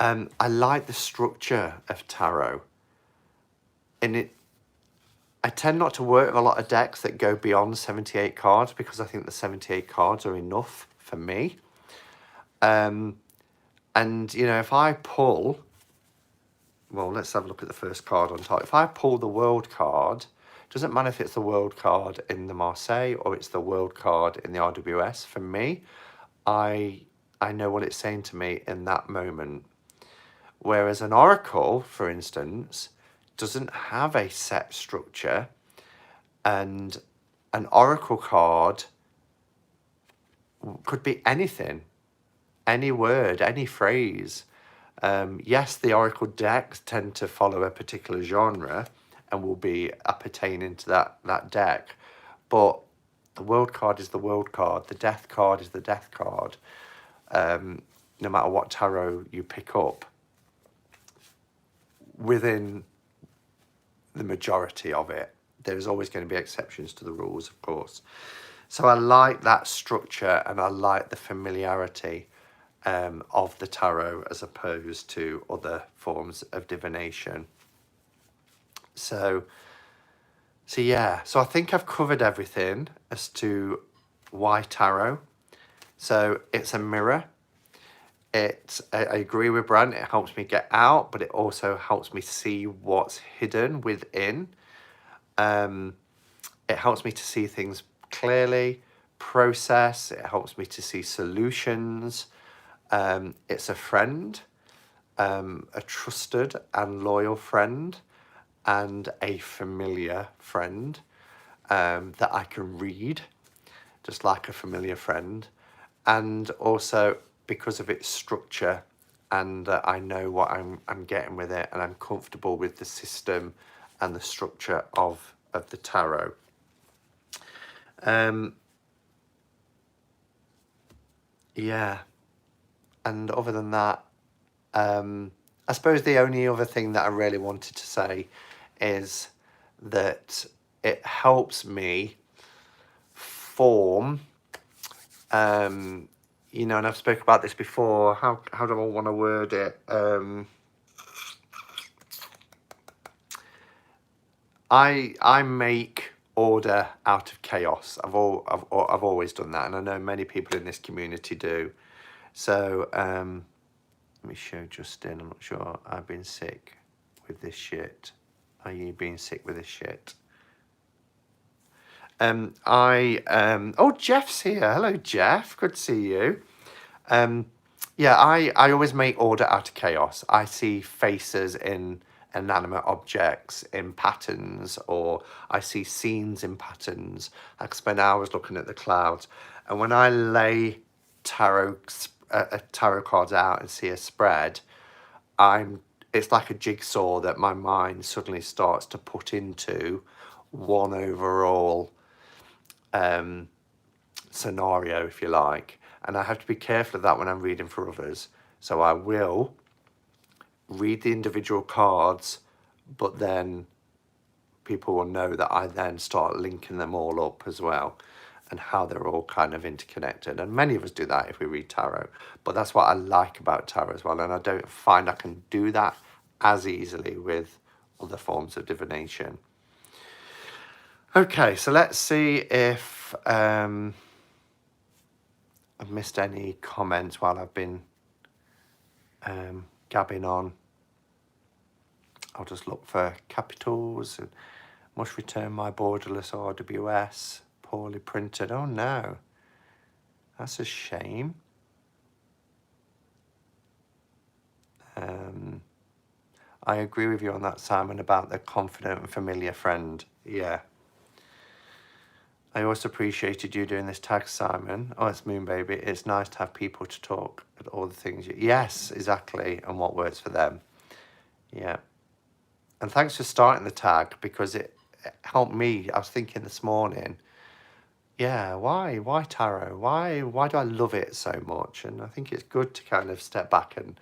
I like the structure of tarot. And I tend not to work with a lot of decks that go beyond 78 cards because I think the 78 cards are enough for me. And, you know, if I pull, well, let's have a look at the first card on top. If I pull the World card, doesn't matter if it's the World card in the Marseille or it's the World card in the RWS. For me, I know what it's saying to me in that moment. Whereas an oracle, for instance, doesn't have a set structure, and an oracle card could be anything, any word, any phrase. Yes, the oracle decks tend to follow a particular genre and will be appertaining to that deck, but the World card is the World card, the Death card is the Death card. No matter what tarot you pick up, within the majority of it, there's always going to be exceptions to the rules, of course. So I like that structure and I like the familiarity of the tarot as opposed to other forms of divination. So yeah, so I think I've covered everything as to why tarot. So it's a mirror. I agree with Brand, it helps me get out, but it also helps me see what's hidden within. It helps me to see things clearly, process, it helps me to see solutions. It's a friend, a trusted and loyal friend, and a familiar friend that I can read, just like a familiar friend. And also because of its structure, and I know what I'm getting with it, and I'm comfortable with the system and the structure of the tarot. Yeah, and other than that, I suppose the only other thing that I really wanted to say is that it helps me form, you know, and I've spoken about this before, how do I want to word it? I make order out of chaos. I've always done that, and I know many people in this community do. So let me show Justin. I'm not sure. I've been sick with this shit. Are you being sick with this shit? Oh, Jeff's here. Hello, Jeff. Good to see you. Yeah, I always make order out of chaos. I see faces in inanimate objects in patterns, or I see scenes in patterns. I can spend hours looking at the clouds. And when I lay tarot cards out and see a spread, it's like a jigsaw that my mind suddenly starts to put into one overall scenario, if you like. And I have to be careful of that when I'm reading for others. So I will read the individual cards, but then people will know that I then start linking them all up as well, and how they're all kind of interconnected. And many of us do that if we read tarot, but that's what I like about tarot as well. And I don't find I can do that as easily with other forms of divination. Okay, so let's see if I've missed any comments while I've been gabbing on. I'll just look for capitals. And must return my borderless RWS. Poorly printed. Oh no, that's a shame. I agree with you on that, Simon, about the confident and familiar friend. Yeah. I also appreciated you doing this tag, Simon. Oh, it's Moon Baby. It's nice to have people to talk at all the things. Yes, exactly. And what works for them. Yeah. And thanks for starting the tag, because it helped me. I was thinking this morning, yeah, why tarot? Why do I love it so much? And I think it's good to kind of step back and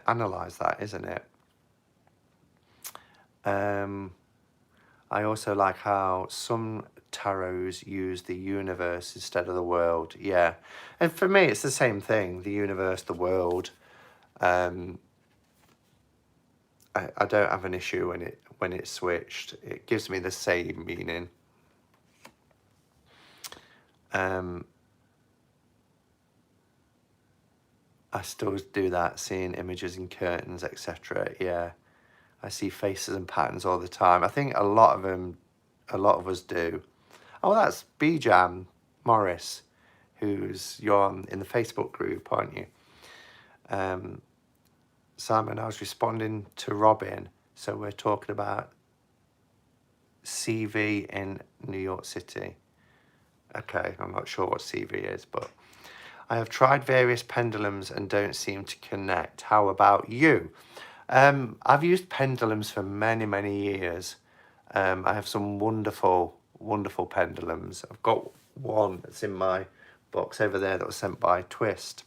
analyze that, isn't it? I also like how some tarots use the universe instead of the world. Yeah, and for me, it's the same thing. The universe, the world. I don't have an issue when it's switched. It gives me the same meaning. I still do that, seeing images in curtains, etc. Yeah, I see faces and patterns all the time. I think a lot of us do. Oh, that's B-Jam Morris, you're in the Facebook group, aren't you? Simon, I was responding to Robin, so we're talking about CV in New York City. Okay, I'm not sure what CV is, but I have tried various pendulums and don't seem to connect. How about you? I've used pendulums for many, many years. I have some wonderful, wonderful pendulums. I've got one that's in my box over there that was sent by Twist.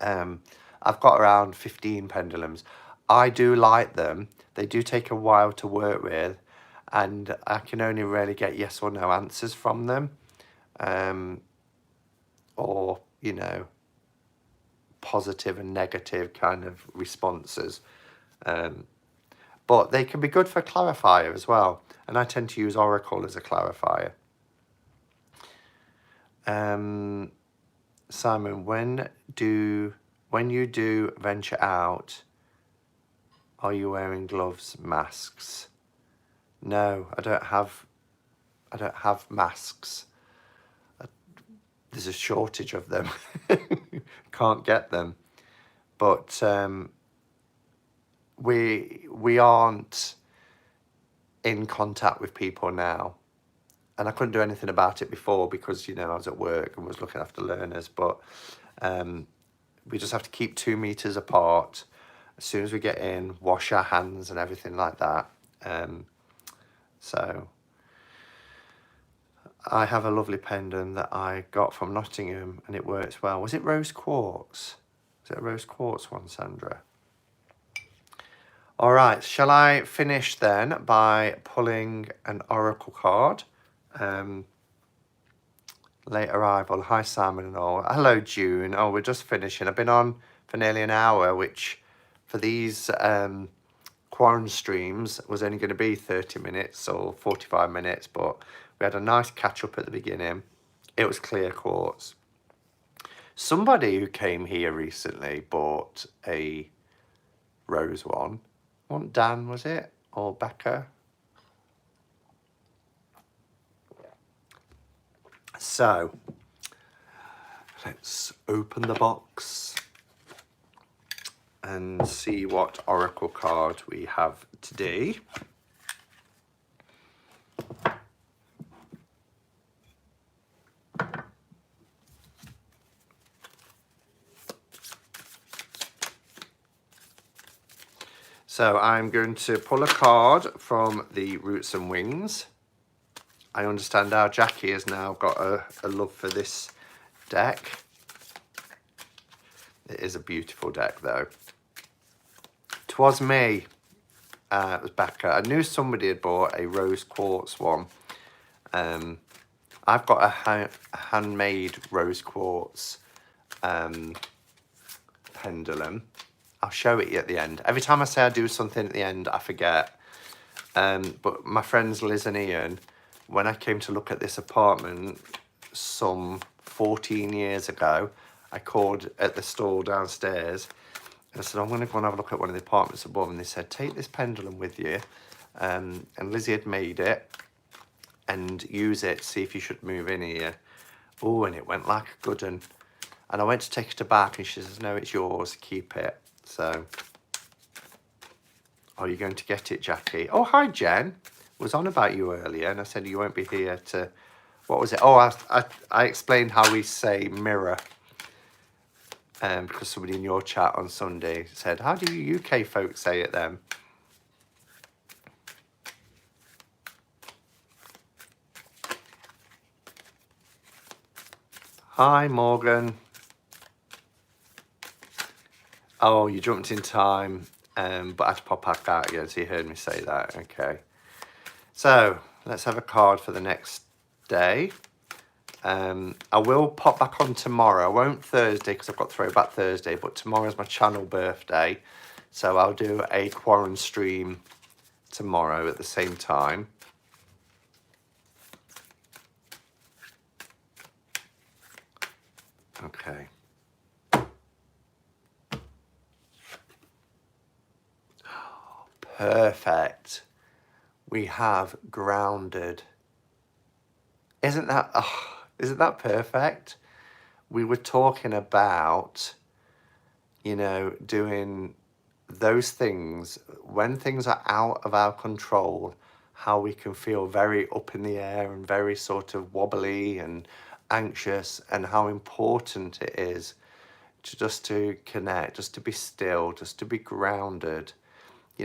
I've got around 15 pendulums. I do like them. They do take a while to work with, and I can only really get yes or no answers from them. Or, you know, positive and negative kind of responses. But they can be good for clarifier as well. And I tend to use Oracle as a clarifier. Simon, when you do venture out, are you wearing gloves, masks? No, I don't have masks. There's a shortage of them. Can't get them. But we aren't in contact with people now. And I couldn't do anything about it before because, you know, I was at work and was looking after learners. But we just have to keep 2 meters apart. As soon as we get in, wash our hands and everything like that. So I have a lovely pendant that I got from Nottingham and it works well. Was it rose quartz? Was it a rose quartz one, Sandra? All right, shall I finish then by pulling an oracle card? Late arrival. Hi, Simon and all. Hello, June. Oh, we're just finishing. I've been on for nearly an hour, which for these QuaranStreams was only going to be 30 minutes or 45 minutes, but we had a nice catch up at the beginning. It was clear quartz. Somebody who came here recently bought a rose one. Wasn't Dan, was it? Or Becca? So, let's open the box and see what oracle card we have today. So I'm going to pull a card from the Roots and Wings. I understand our Jackie has now got a love for this deck. It is a beautiful deck though. 'Twas me. It was Becca. I knew somebody had bought a rose quartz one. I've got a handmade rose quartz pendulum. I'll show it you at the end. Every time I say I do something at the end, I forget. But my friends Liz and Ian, when I came to look at this apartment some 14 years ago, I called at the store downstairs and I said, I'm going to go and have a look at one of the apartments above. And they said, take this pendulum with you. And Lizzie had made it and use it, see if you should move in here. Oh, and it went like a good one. And I went to take it back and she says, no, it's yours, keep it. So, are you going to get it, Jackie? Oh, hi, Jen. Was on about you earlier and I said you won't be here to, what was it? Oh, I explained how we say mirror. Because somebody in your chat on Sunday said, how do you UK folks say it then? Hi, Morgan. Oh, you jumped in time, but I had to pop back out again, so you heard me say that. Okay. So, let's have a card for the next day. I will pop back on tomorrow. I won't Thursday because I've got Throwback Thursday, but tomorrow's my channel birthday. So I'll do a QuaranStream tomorrow at the same time. Okay. Perfect. We have grounded. Isn't that perfect? We were talking about, doing those things when things are out of our control, how we can feel very up in the air and very sort of wobbly and anxious, and how important it is to connect, just to be still, just to be grounded. I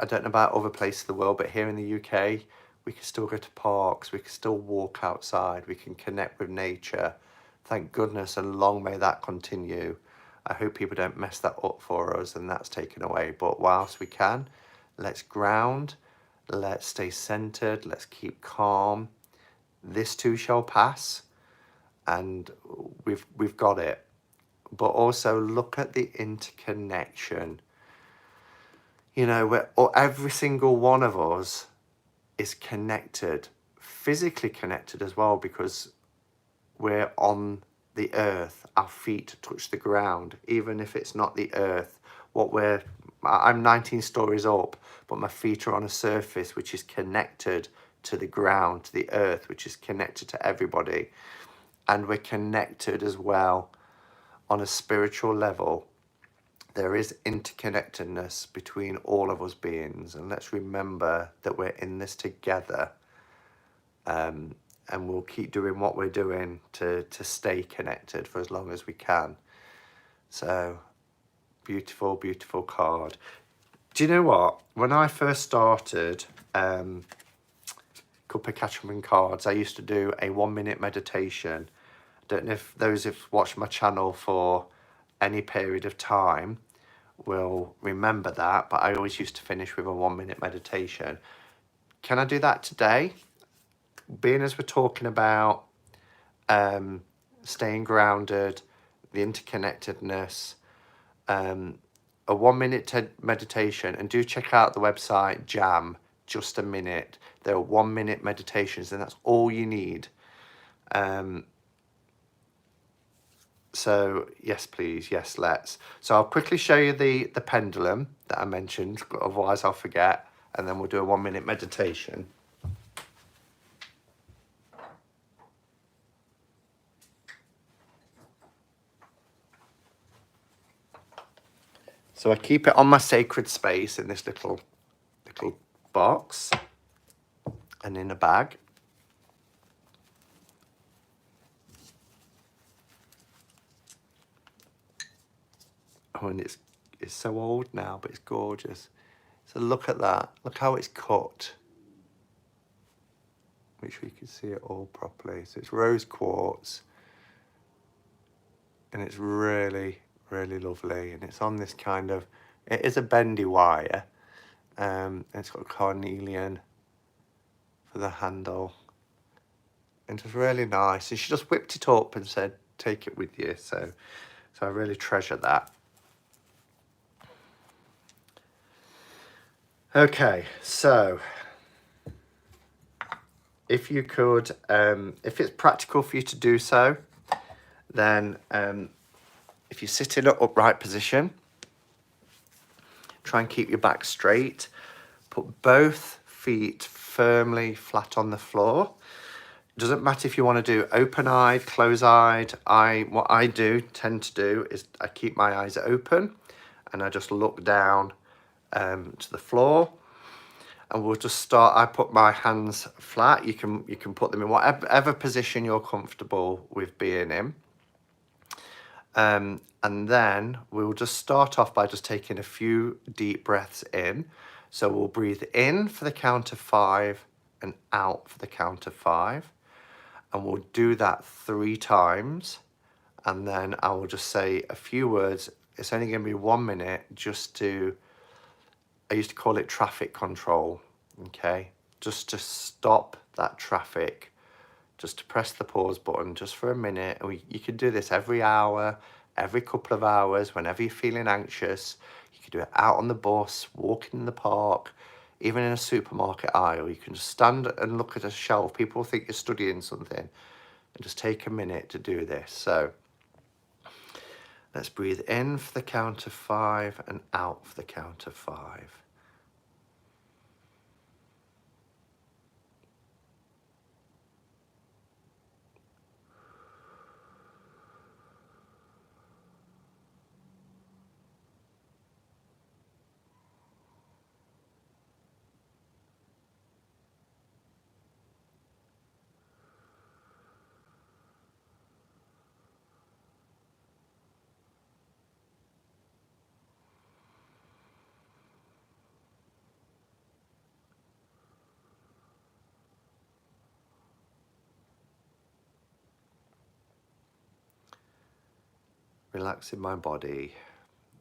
don't know about other places of the world, but here in the UK, we can still go to parks, we can still walk outside, we can connect with nature. Thank goodness, and long may that continue. I hope people don't mess that up for us and that's taken away. But whilst we can, let's ground, let's stay centered, let's keep calm. This too shall pass, and we've got it. But also look at the interconnection. Every single one of us is connected, physically connected as well, because we're on the earth, our feet touch the ground, even if it's not the earth. I'm 19 stories up, but my feet are on a surface which is connected to the ground, to the earth, which is connected to everybody. And we're connected as well on a spiritual level. There is interconnectedness between all of us beings, and let's remember that we're in this together. And we'll keep doing what we're doing to stay connected for as long as we can. So, beautiful, beautiful card. Do you know what? When I first started Cup of Catchman cards, I used to do a 1-minute meditation. I don't know if those who've watched my channel for any period of time will remember that, but I always used to finish with a 1-minute meditation. Can I do that today? Being as we're talking about staying grounded, the interconnectedness, a 1-minute meditation, and do check out the website Jam, just a minute. There are 1-minute meditations, and that's all you need. So yes, please, yes, let's. So I'll quickly show you the pendulum that I mentioned, otherwise I'll forget, and then we'll do a 1-minute meditation. So I keep it on my sacred space in this little box and in a bag. Oh, and it's so old now, but it's gorgeous. So look at that. Look how it's cut. Make sure you can see it all properly. So it's rose quartz. and it's really, really lovely. And it's on this kind of, it is a bendy wire. It's got carnelian for the handle. And it's really nice. And she just whipped it up and said, take it with you. So I really treasure that. Okay, so if you could, if it's practical for you to do so, then if you sit in an upright position, try and keep your back straight. Put both feet firmly flat on the floor. It doesn't matter if you want to do open-eyed, close-eyed. What I tend to do is I keep my eyes open and I just look down to the floor. And we'll just start. I put my hands flat. You can put them in whatever position you're comfortable with being in. And then we'll just start off by just taking a few deep breaths in. So we'll breathe in for the count of 5 and out for the count of 5. And we'll do that 3 times. And then I will just say a few words. It's only going to be 1 minute just to, I used to call it traffic control, okay? Just to stop that traffic, just to press the pause button just for a minute. And you can do this every hour, every couple of hours, whenever you're feeling anxious. You can do it out on the bus, walking in the park, even in a supermarket aisle. You can just stand and look at a shelf. People think you're studying something, and just take a minute to do this. So let's breathe in for the count of 5 and out for the count of 5. Relaxing my body,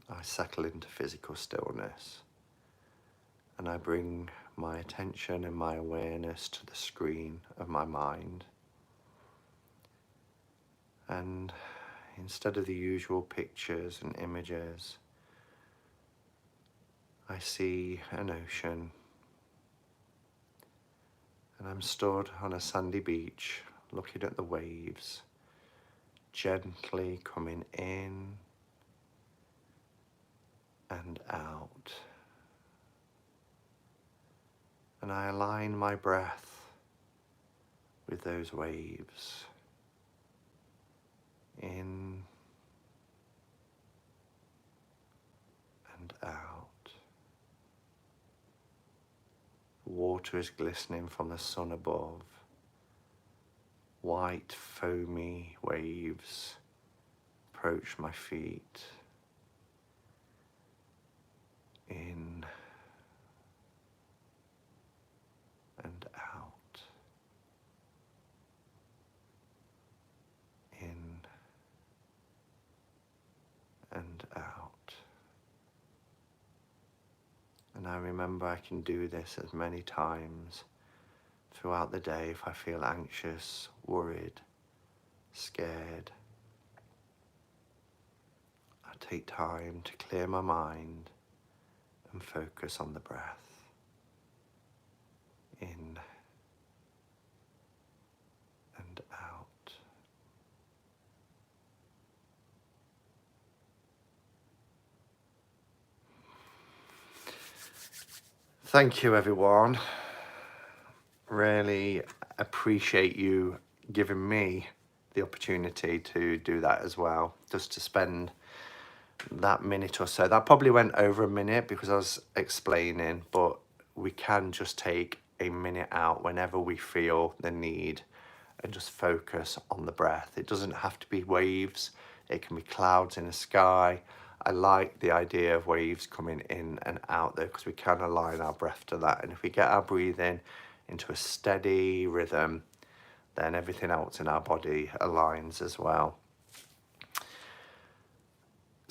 I settle into physical stillness, and I bring my attention and my awareness to the screen of my mind. And instead of the usual pictures and images, I see an ocean, and I'm stood on a sandy beach looking at the waves gently coming in and out. And I align my breath with those waves. In and out. Water is glistening from the sun above. White foamy waves approach my feet. In and out. In and out. And I remember I can do this as many times throughout the day if I feel anxious, worried, scared. I take time to clear my mind and focus on the breath. In and out. Thank you, everyone. Really appreciate you giving me the opportunity to do that as well, just to spend that minute or so. That probably went over a minute because I was explaining, but we can just take a minute out whenever we feel the need and just focus on the breath. It doesn't have to be waves, it can be clouds in the sky. I like the idea of waves coming in and out there because we can align our breath to that. And if we get our breathing into a steady rhythm, then everything else in our body aligns as well.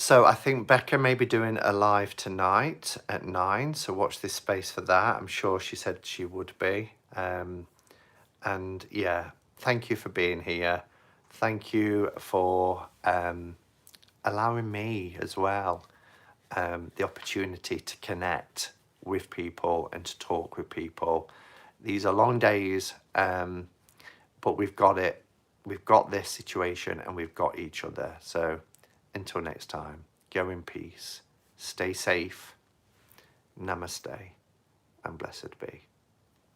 So I think Becca may be doing a live tonight at 9, so watch this space for that. I'm sure she said she would be. And yeah, thank you for being here. Thank you for allowing me as well the opportunity to connect with people and to talk with people. These are long days, but we've got it. We've got this situation and we've got each other. So until next time, go in peace, stay safe, namaste, and blessed be.